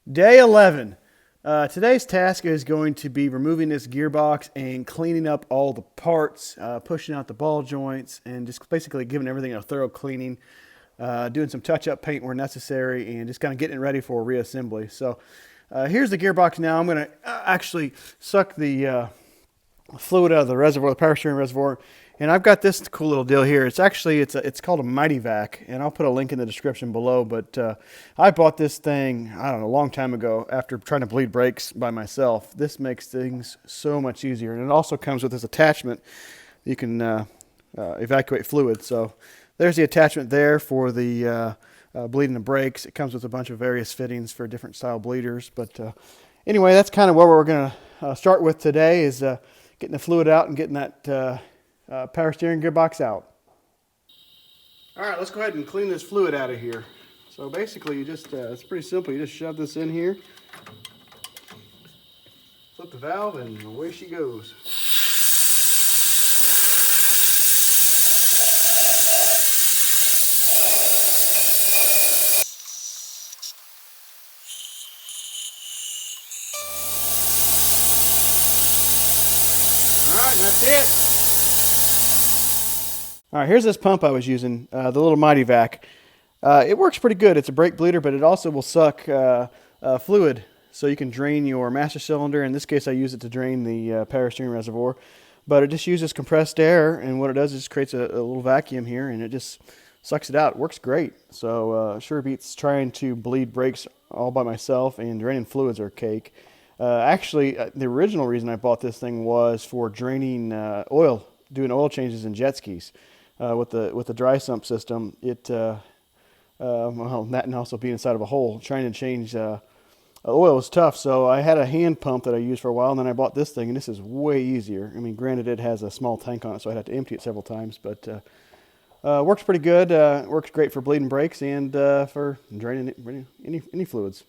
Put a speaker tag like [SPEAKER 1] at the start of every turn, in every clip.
[SPEAKER 1] Day 11. Today's task is going to be removing this gearbox and cleaning up all the parts, pushing out the ball joints, and just basically giving everything a thorough cleaning, doing some touch-up paint where necessary, and just kind of getting it ready for reassembly. So here's the gearbox now. I'm going to actually suck the fluid out of the reservoir, the power steering reservoir. And I've got this cool little deal here. It's called a Mighty Vac, and I'll put a link in the description below. But I bought this thing, I don't know, a long time ago after trying to bleed brakes by myself. This makes things so much easier, and it also comes with this attachment. You can evacuate fluid. So there's the attachment there for the bleeding the brakes. It comes with a bunch of various fittings for different style bleeders. But anyway, that's kind of what we're going to start with today is getting the fluid out and getting that power steering gearbox out. All right, let's go ahead and clean this fluid out of here. So basically you just, it's pretty simple. You just shove this in here, flip the valve, and away she goes. All right, and that's it. All right, here's this pump I was using, the little Mighty Vac. It works pretty good. It's a brake bleeder, but it also will suck fluid, so you can drain your master cylinder. In this case, I use it to drain the power steering reservoir. But it just uses compressed air, and what it does is creates a little vacuum here, and it just sucks it out. It works great. So sure beats trying to bleed brakes all by myself, and draining fluids are a cake. Actually, the original reason I bought this thing was for draining oil, doing oil changes in jet skis. With the dry sump system, well, that and also being inside of a hole, trying to change oil is tough. So I had a hand pump that I used for a while, and then I bought this thing, and this is way easier. I mean, granted, it has a small tank on it, so I'd have to empty it several times, but works pretty good. Works great for bleeding brakes and for draining any fluids.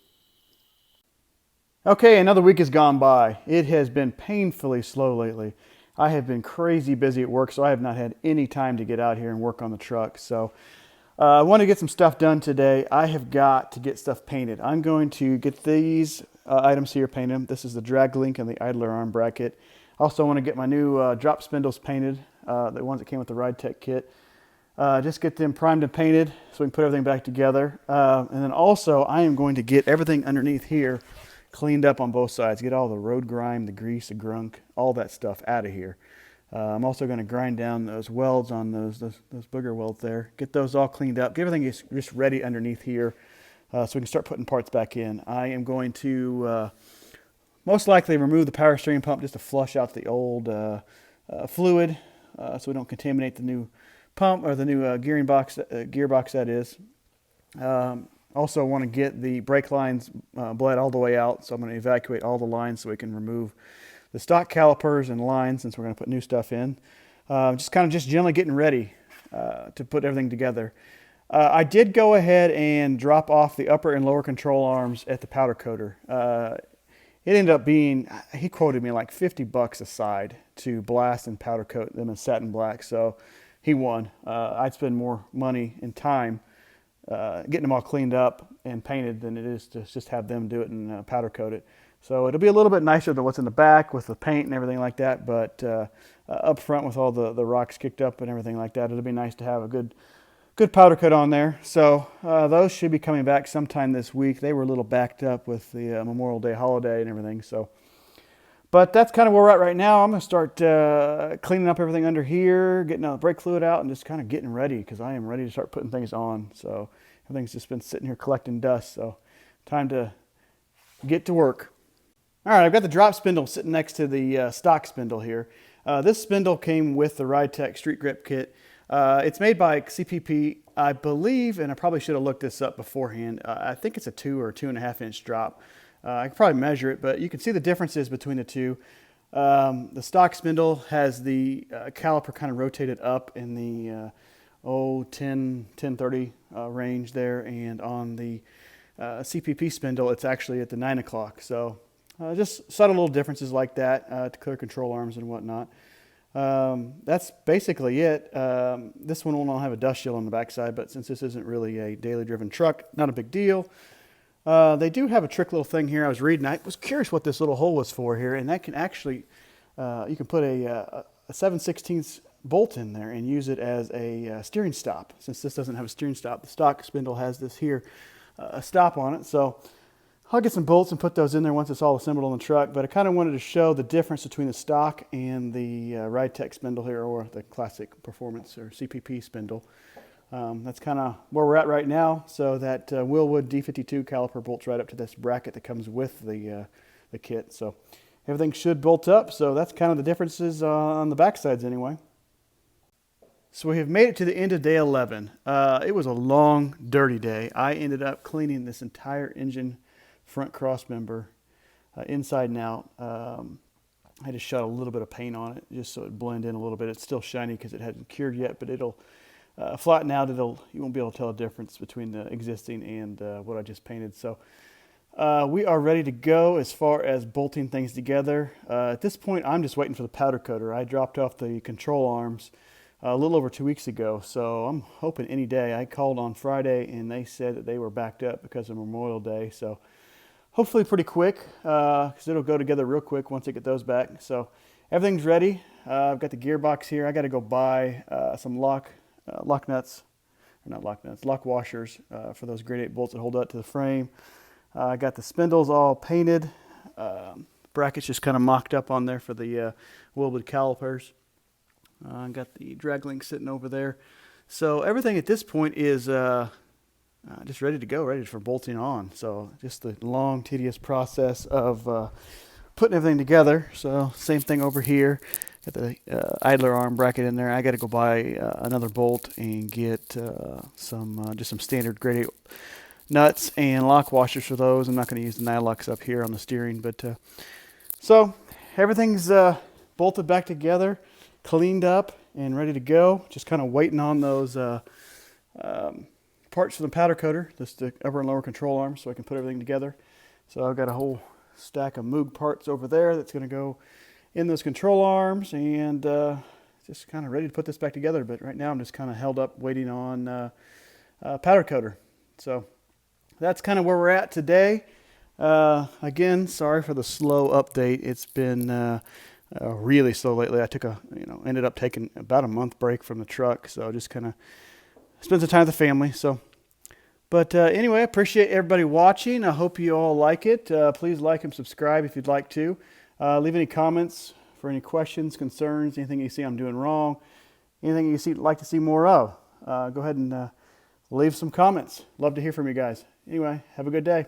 [SPEAKER 1] Okay, another week has gone by. It has been painfully slow lately. I have been crazy busy at work, so I have not had any time to get out here and work on the truck. So I want to get some stuff done today. I have got to get stuff painted. I'm going to get these items here painted. This is the drag link and the idler arm bracket. I also want to get my new drop spindles painted, the ones that came with the Ride Tech kit. Just get them primed and painted so we can put everything back together. And then also I am going to get everything underneath here cleaned up on both sides. Get all the road grime, the grease, the grunk, all that stuff out of here. I'm also going to grind down those welds on those booger welds there. Get those all cleaned up. Get everything just ready underneath here so we can start putting parts back in. I am going to most likely remove the power steering pump just to flush out the old fluid so we don't contaminate the new pump or the new gearbox that is. Also want to get the brake lines bled all the way out, so I'm going to evacuate all the lines so we can remove the stock calipers and lines since we're going to put new stuff in. Just generally getting ready to put everything together. I did go ahead and drop off the upper and lower control arms at the powder coater. It ended up being, he quoted me like $50 a side to blast and powder coat them in satin black, so he won. I'd spend more money and time getting them all cleaned up and painted than it is to just have them do it and powder coat it. So it'll be a little bit nicer than what's in the back with the paint and everything like that, but up front with all the rocks kicked up and everything like that, it'll be nice to have a good powder coat on there. So those should be coming back sometime this week. They were a little backed up with the Memorial Day holiday and everything. So, but that's kind of where we're at right now. I'm going to start cleaning up everything under here, getting the brake fluid out, and just kind of getting ready because I am ready to start putting things on. So everything's just been sitting here collecting dust. So time to get to work. All right, I've got the drop spindle sitting next to the stock spindle here. This spindle came with the Ride Tech Street Grip Kit. It's made by CPP, I believe, and I probably should have looked this up beforehand. I think it's a 2 or 2.5 inch drop. I can probably measure it, but you can see the differences between the two. The stock spindle has the caliper kind of rotated up in the 1030 range there, and on the CPP spindle, it's actually at the 9 o'clock. So just subtle little differences like that to clear control arms and whatnot. That's basically it. This one will not have a dust shield on the backside, but since this isn't really a daily driven truck, not a big deal. They do have a trick little thing here. I was reading. I was curious what this little hole was for here, and that can actually, you can put a 7/16 bolt in there and use it as a steering stop. Since this doesn't have a steering stop, the stock spindle has this here, a stop on it. So I'll get some bolts and put those in there once it's all assembled on the truck. But I kind of wanted to show the difference between the stock and the Ride-Tech spindle here, or the classic performance or CPP spindle. That's kind of where we're at right now. So that Willwood D52 caliper bolts right up to this bracket that comes with the kit. So everything should bolt up. So that's kind of the differences on the back sides anyway. So we have made it to the end of day 11. It was a long, dirty day. I ended up cleaning this entire engine front cross member inside and out. I just shot a little bit of paint on it just so it blend in a little bit. It's still shiny because it hasn't cured yet, but it'll flatten out. You won't be able to tell a difference between the existing and what I just painted. So we are ready to go as far as bolting things together. At this point, I'm just waiting for the powder coater. I dropped off the control arms a little over 2 weeks ago, so I'm hoping any day. I called on Friday and they said that they were backed up because of Memorial Day, so hopefully pretty quick, because it'll go together real quick once I get those back. So everything's ready. I've got the gearbox here. I got to go buy some lock nuts, or not lock nuts, lock washers for those grade 8 bolts that hold up to the frame. I got the spindles all painted. Brackets just kind of mocked up on there for the Willwood calipers. I got the drag link sitting over there. So everything at this point is just ready to go, ready for bolting on. So just the long, tedious process of putting everything together. So same thing over here. Got the idler arm bracket in there. I got to go buy another bolt and get just some standard grade 8 nuts and lock washers for those. I'm not going to use the Nylox up here on the steering, but so everything's bolted back together, cleaned up and ready to go. Just kind of waiting on those parts for the powder coater, the upper and lower control arms, so I can put everything together. So I've got a whole stack of Moog parts over there that's going to go in those control arms, and just kind of ready to put this back together. But right now I'm just kind of held up waiting on powder coater. So that's kind of where we're at today. Again, sorry for the slow update. It's been really slow lately. I took ended up taking about a month break from the truck, so just kind of spend some time with the family. So, but anyway, I appreciate everybody watching. I hope you all like it. Please like and subscribe if you'd like to. Leave any comments for any questions, concerns, anything you see I'm doing wrong, anything you like to see more of. Go ahead and leave some comments. Love to hear from you guys. Anyway, have a good day.